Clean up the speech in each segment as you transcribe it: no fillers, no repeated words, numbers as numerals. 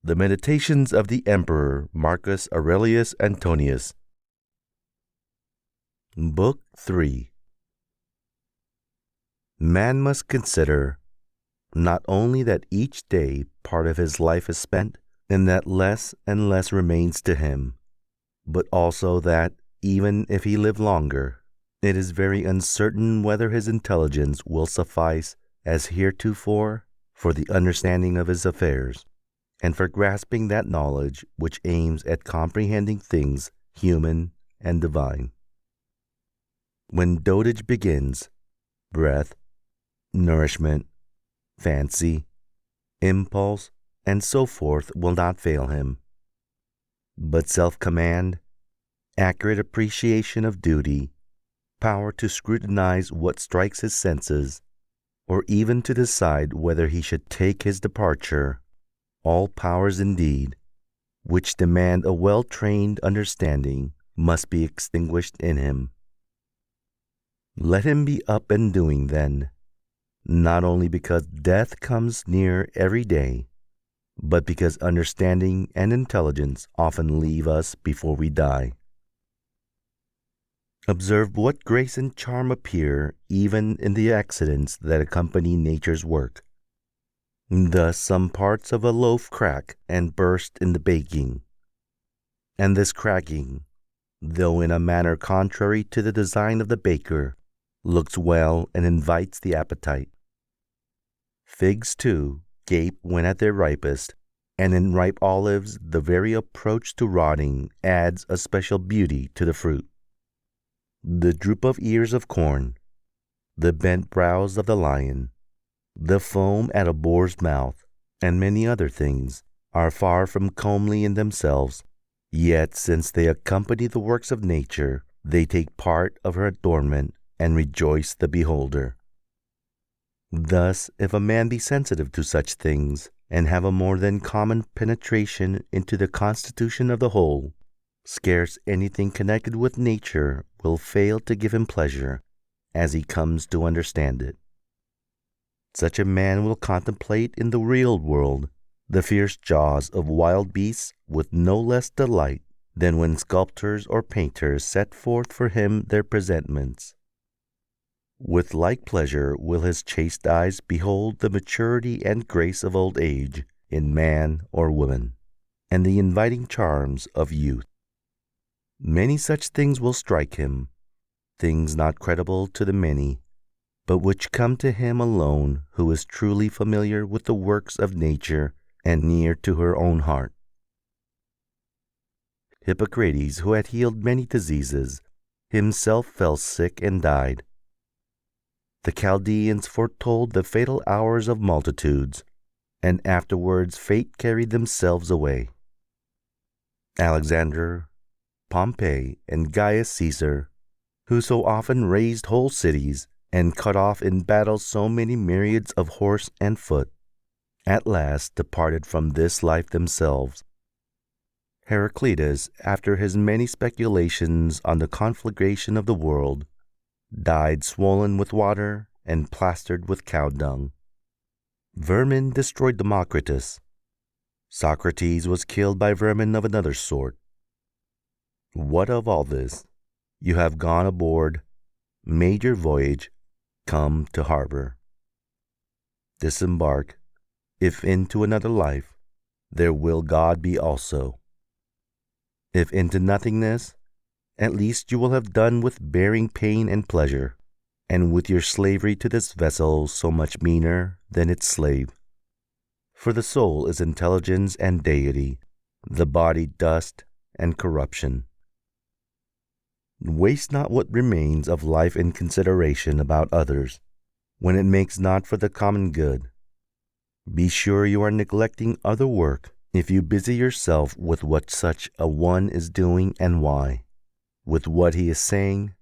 The Meditations of the Emperor Marcus Aurelius Antonius. Book 3. Man must consider not only that each day part of his life is spent, and that less and less remains to him, but also that, even if he live longer, it is very uncertain whether his intelligence will suffice as heretofore for the understanding of his affairs, and for grasping that knowledge which aims at comprehending things human and divine. When dotage begins, breath, nourishment, fancy, impulse, and so forth will not fail him. But self-command, accurate appreciation of duty, power to scrutinize what strikes his senses, or even to decide whether he should take his departure, all powers indeed, which demand a well-trained understanding, must be extinguished in him. Let him be up and doing then, not only because death comes near every day, but because understanding and intelligence often leave us before we die. Observe what grace and charm appear even in the accidents that accompany nature's work. Thus some parts of a loaf crack and burst in the baking, and this cracking, though in a manner contrary to the design of the baker, looks well and invites the appetite. Figs, too, gape when at their ripest, and in ripe olives the very approach to rotting adds a special beauty to the fruit. The droop of ears of corn, the bent brows of the lion, the foam at a boar's mouth, and many other things, are far from comely in themselves, yet since they accompany the works of nature, they take part of her adornment and rejoice the beholder. Thus, if a man be sensitive to such things, and have a more than common penetration into the constitution of the whole, scarce anything connected with nature will fail to give him pleasure, as he comes to understand it. Such a man will contemplate in the real world the fierce jaws of wild beasts with no less delight than when sculptors or painters set forth for him their presentments. With like pleasure will his chaste eyes behold the maturity and grace of old age in man or woman, and the inviting charms of youth. Many such things will strike him, things not credible to the many, but which come to him alone who is truly familiar with the works of nature and near to her own heart. Hippocrates, who had healed many diseases, himself fell sick and died. The Chaldeans foretold the fatal hours of multitudes, and afterwards fate carried themselves away. Alexander, Pompey, and Gaius Caesar, who so often razed whole cities and cut off in battle so many myriads of horse and foot, at last departed from this life themselves. Heraclitus, after his many speculations on the conflagration of the world, died swollen with water and plastered with cow dung. Vermin destroyed Democritus. Socrates was killed by vermin of another sort. What of all this? You have gone aboard, made your voyage, come to harbor. Disembark, if into another life, there will God be also. If into nothingness, at least you will have done with bearing pain and pleasure, and with your slavery to this vessel so much meaner than its slave. For the soul is intelligence and deity, the body dust and corruption. Waste not what remains of life in consideration about others, when it makes not for the common good. Be sure you are neglecting other work if you busy yourself with what such a one is doing and why, with what he is saying,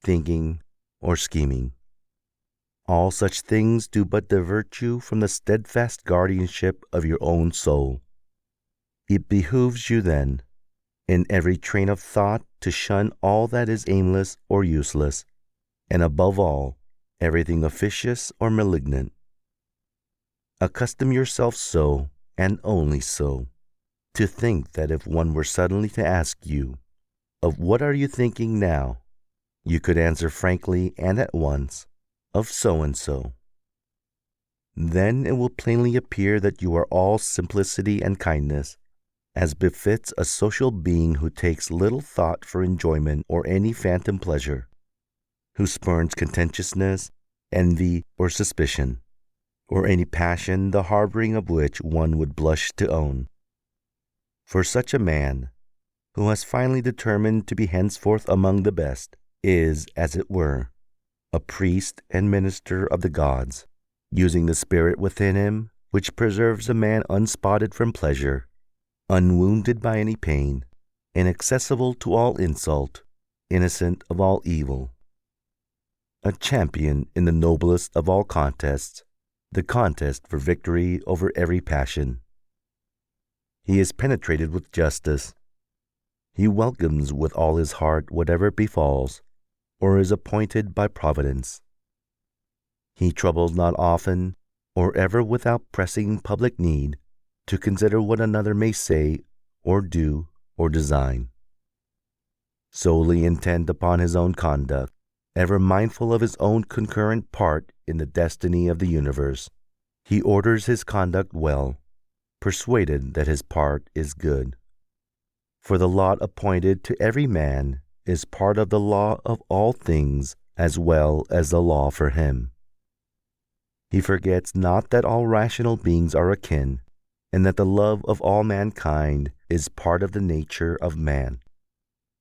thinking, or scheming. All such things do but divert you from the steadfast guardianship of your own soul. It behooves you then, in every train of thought, to shun all that is aimless or useless, and above all, everything officious or malignant. Accustom yourself so, and only so, To think that if one were suddenly to ask you, "Of what are you thinking now?" you could answer frankly and at once, "Of so and so." Then it will plainly appear that you are all simplicity and kindness, as befits a social being who takes little thought for enjoyment or any phantom pleasure, who spurns contentiousness, envy, or suspicion, or any passion the harboring of which one would blush to own. For such a man, who has finally determined to be henceforth among the best, is, as it were, a priest and minister of the gods, using the spirit within him which preserves a man unspotted from pleasure, unwounded by any pain, inaccessible to all insult, innocent of all evil. A champion in the noblest of all contests, the contest for victory over every passion. He is penetrated with justice. He welcomes with all his heart whatever befalls, or is appointed by Providence. He troubles not often, or ever without pressing public need, to consider what another may say, or do, or design. Solely intent upon his own conduct, ever mindful of his own concurrent part in the destiny of the universe, he orders his conduct well, persuaded that his part is good. For the lot appointed to every man is part of the law of all things as well as the law for him. He forgets not that all rational beings are akin, and that the love of all mankind is part of the nature of man.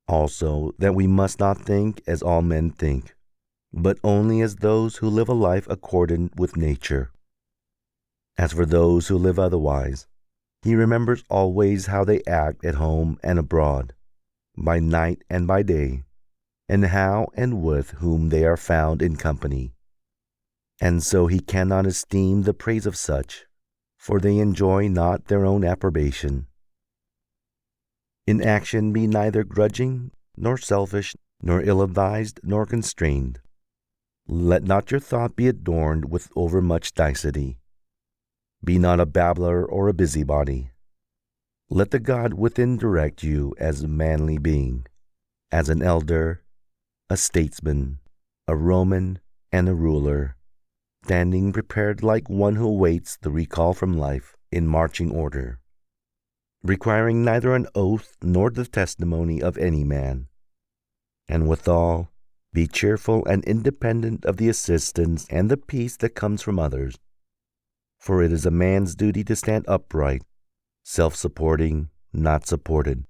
Also, that we must not think as all men think, but only as those who live a life accordant with nature. As for those who live otherwise, he remembers always how they act at home and abroad, by night and by day, and how and with whom they are found in company. And so he cannot esteem the praise of such, for they enjoy not their own approbation. In action be neither grudging, nor selfish, nor ill-advised, nor constrained. Let not your thought be adorned with overmuch nicety. Be not a babbler or a busybody. Let the God within direct you as a manly being, as an elder, a statesman, a Roman, and a ruler, standing prepared like one who awaits the recall from life in marching order, requiring neither an oath nor the testimony of any man. And withal, be cheerful and independent of the assistance and the peace that comes from others. For it is a man's duty to stand upright, self-supporting, not supported.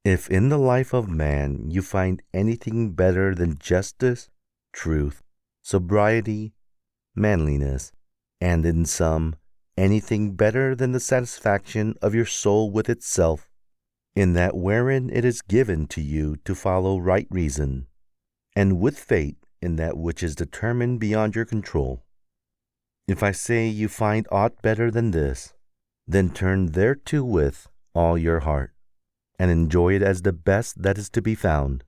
If in the life of man you find anything better than justice, truth, sobriety, manliness, and in sum, anything better than the satisfaction of your soul with itself, in that wherein it is given to you to follow right reason, and with faith in that which is determined beyond your control. If I say you find aught better than this, then turn thereto with all your heart, and enjoy it as the best that is to be found.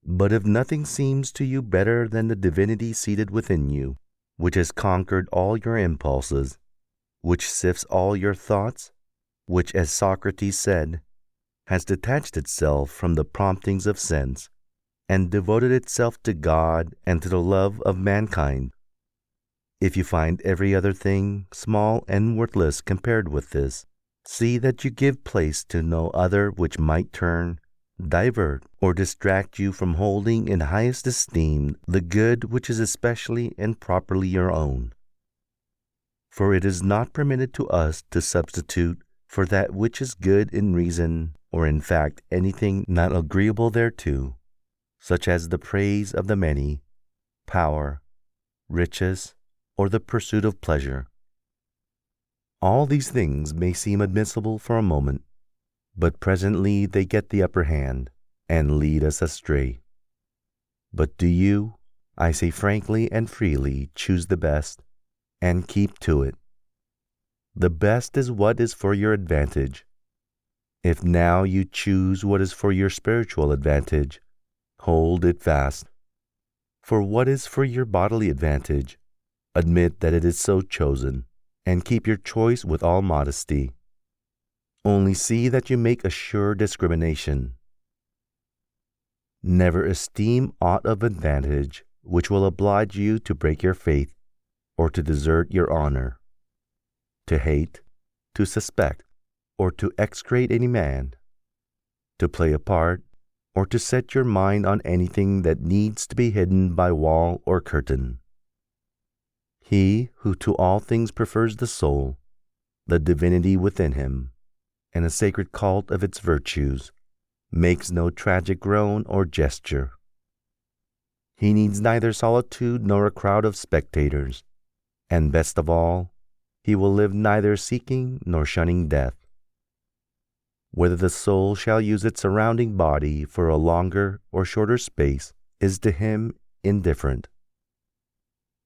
But if nothing seems to you better than the divinity seated within you, which has conquered all your impulses, which sifts all your thoughts, which, as Socrates said, has detached itself from the promptings of sense, and devoted itself to God and to the love of mankind, if you find every other thing small and worthless compared with this, see that you give place to no other which might turn, divert, or distract you from holding in highest esteem the good which is especially and properly your own. For it is not permitted to us to substitute for that which is good in reason, or in fact anything not agreeable thereto, such as the praise of the many, power, riches, or the pursuit of pleasure. All these things may seem admissible for a moment, but presently they get the upper hand and lead us astray. But do you, I say frankly and freely, choose the best, and keep to it. The best is what is for your advantage. If now you choose what is for your spiritual advantage, hold it fast. For what is for your bodily advantage, admit that it is so chosen, and keep your choice with all modesty, Only see that you make a sure discrimination. Never esteem aught of advantage which will oblige you to break your faith or to desert your honor, to hate, to suspect, or to execrate any man, to play a part, or to set your mind on anything that needs to be hidden by wall or curtain. He who to all things prefers the soul, the divinity within him, and a sacred cult of its virtues, makes no tragic groan or gesture. He needs neither solitude nor a crowd of spectators, and best of all, he will live neither seeking nor shunning death. Whether the soul shall use its surrounding body for a longer or shorter space is to him indifferent.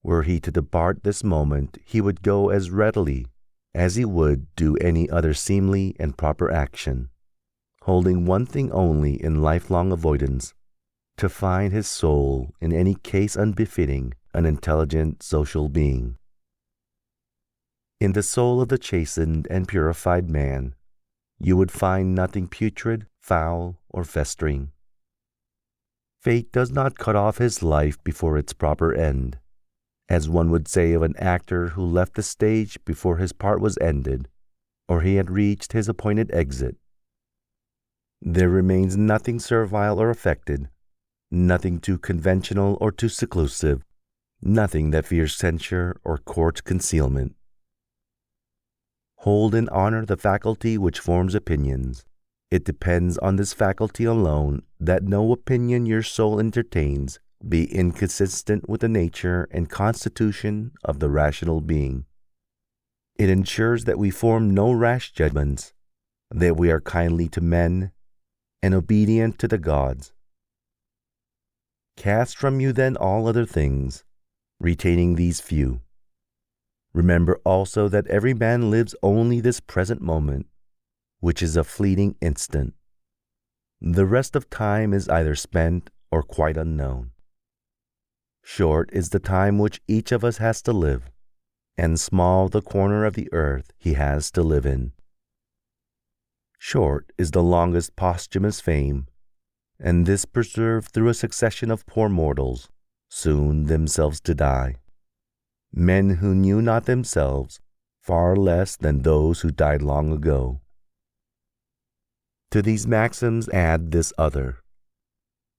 Were he to depart this moment, he would go as readily as he would do any other seemly and proper action, holding one thing only in lifelong avoidance, to find his soul in any case unbefitting an intelligent social being. In the soul of the chastened and purified man, you would find nothing putrid, foul, or festering. Fate does not cut off his life before its proper end, as one would say of an actor who left the stage before his part was ended, or he had reached his appointed exit. There remains nothing servile or affected, nothing too conventional or too seclusive, nothing that fears censure or courts concealment. Hold in honor the faculty which forms opinions. It depends on this faculty alone that no opinion your soul entertains be inconsistent with the nature and constitution of the rational being. It ensures that we form no rash judgments, that we are kindly to men and obedient to the gods. Cast from you then all other things, retaining these few. Remember also that every man lives only this present moment, which is a fleeting instant. The rest of time is either spent or quite unknown. Short is the time which each of us has to live, and small the corner of the earth he has to live in. Short is the longest posthumous fame, and this preserved through a succession of poor mortals, soon themselves to die. Men who knew not themselves, far less than those who died long ago. To these maxims add this other.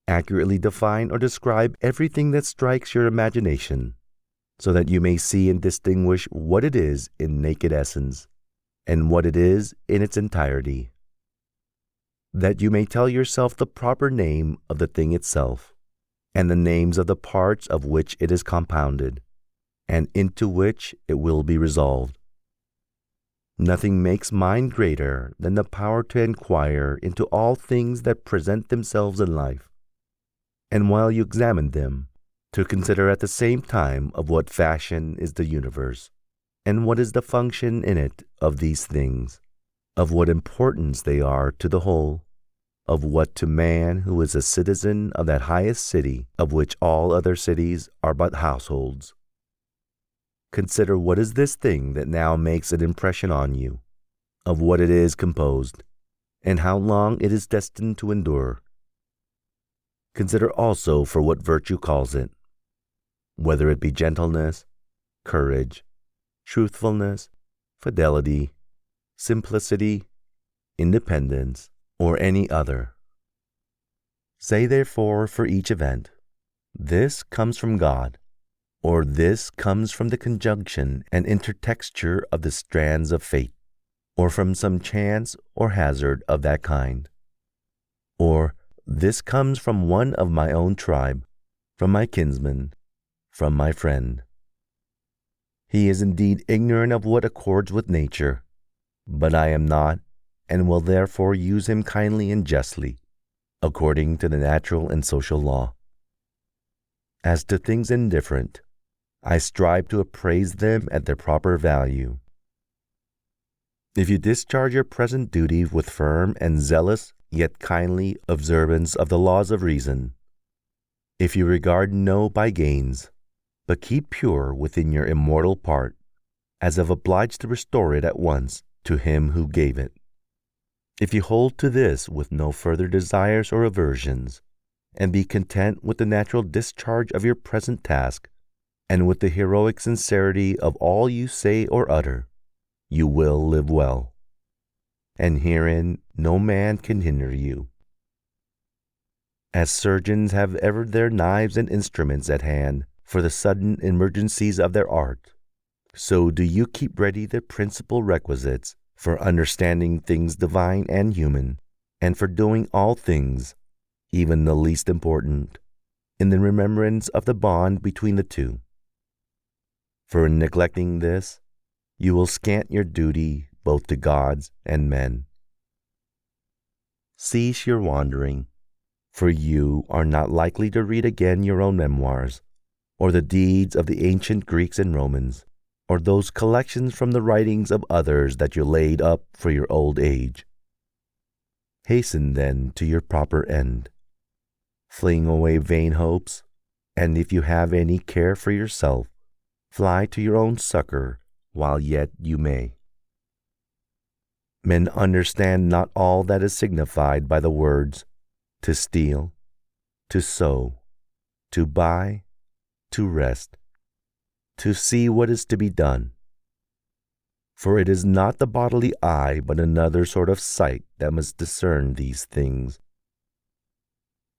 Accurately define or describe everything that strikes your imagination, so that you may see and distinguish what it is in naked essence, and what it is in its entirety. That you may tell yourself the proper name of the thing itself, and the names of the parts of which it is compounded, and into which it will be resolved. Nothing makes mind greater than the power to inquire into all things that present themselves in life, and while you examine them, to consider at the same time of what fashion is the universe, and what is the function in it of these things, of what importance they are to the whole, of what to man who is a citizen of that highest city of which all other cities are but households. Consider what is this thing that now makes an impression on you, of what it is composed, and how long it is destined to endure. Consider also for what virtue calls it, whether it be gentleness, courage, truthfulness, fidelity, simplicity, independence, or any other. Say therefore for each event, this comes from God, or this comes from the conjunction and intertexture of the strands of fate, or from some chance or hazard of that kind, or this comes from one of my own tribe, from my kinsman, from my friend. He is indeed ignorant of what accords with nature, but I am not, and will therefore use him kindly and justly, according to the natural and social law. As to things indifferent, I strive to appraise them at their proper value. If you discharge your present duty with firm and zealous yet kindly observance of the laws of reason, if you regard no by gains, but keep pure within your immortal part, as if obliged to restore it at once to him who gave it, If you hold to this with no further desires or aversions, and be content with the natural discharge of your present task, and with the heroic sincerity of all you say or utter, you will live well, and herein no man can hinder you. As surgeons have ever their knives and instruments at hand for the sudden emergencies of their art, so do you keep ready the principal requisites for understanding things divine and human, and for doing all things, even the least important, in the remembrance of the bond between the two. For in neglecting this, you will scant your duty both to gods and men. Cease your wandering, for you are not likely to read again your own memoirs, or the deeds of the ancient Greeks and Romans, or those collections from the writings of others that you laid up for your old age. Hasten then to your proper end. Fling away vain hopes, and if you have any care for yourself, fly to your own succor while yet you may. Men understand not all that is signified by the words to steal, to sow, to buy, to rest, to see what is to be done. For it is not the bodily eye, but another sort of sight that must discern these things.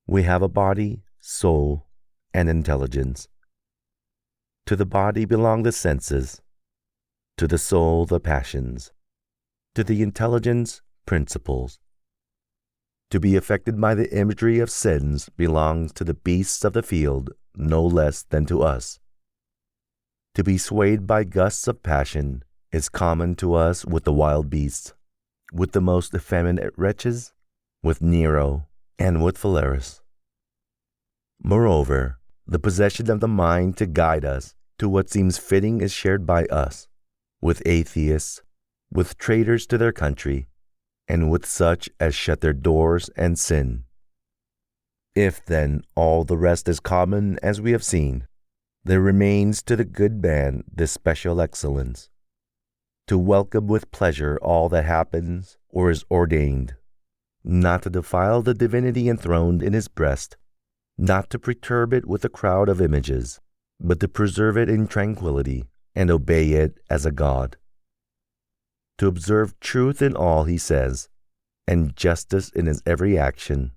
We have a body, soul, and intelligence. To the body belong the senses, to the soul the passions, to the intelligence principles. To be affected by the imagery of sins belongs to the beasts of the field no less than to us. To be swayed by gusts of passion is common to us with the wild beasts, with the most effeminate wretches, with Nero, and with Phalaris. Moreover, the possession of the mind to guide us to what seems fitting is shared by us, with atheists, with traitors to their country, and with such as shut their doors and sin. If, then, all the rest is common, as we have seen, there remains to the good man this special excellence, to welcome with pleasure all that happens or is ordained, not to defile the divinity enthroned in his breast, not to perturb it with a crowd of images, but to preserve it in tranquillity and obey it as a god. To observe truth in all he says, and justice in his every action.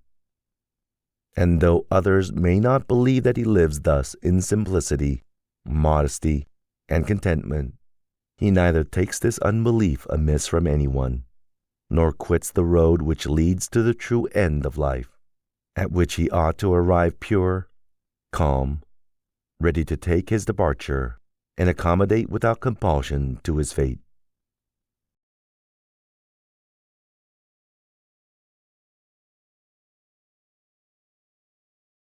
And though others may not believe that he lives thus in simplicity, modesty, and contentment, he neither takes this unbelief amiss from anyone, nor quits the road which leads to the true end of life, at which he ought to arrive pure, calm, ready to take his departure, and accommodate without compulsion to his fate.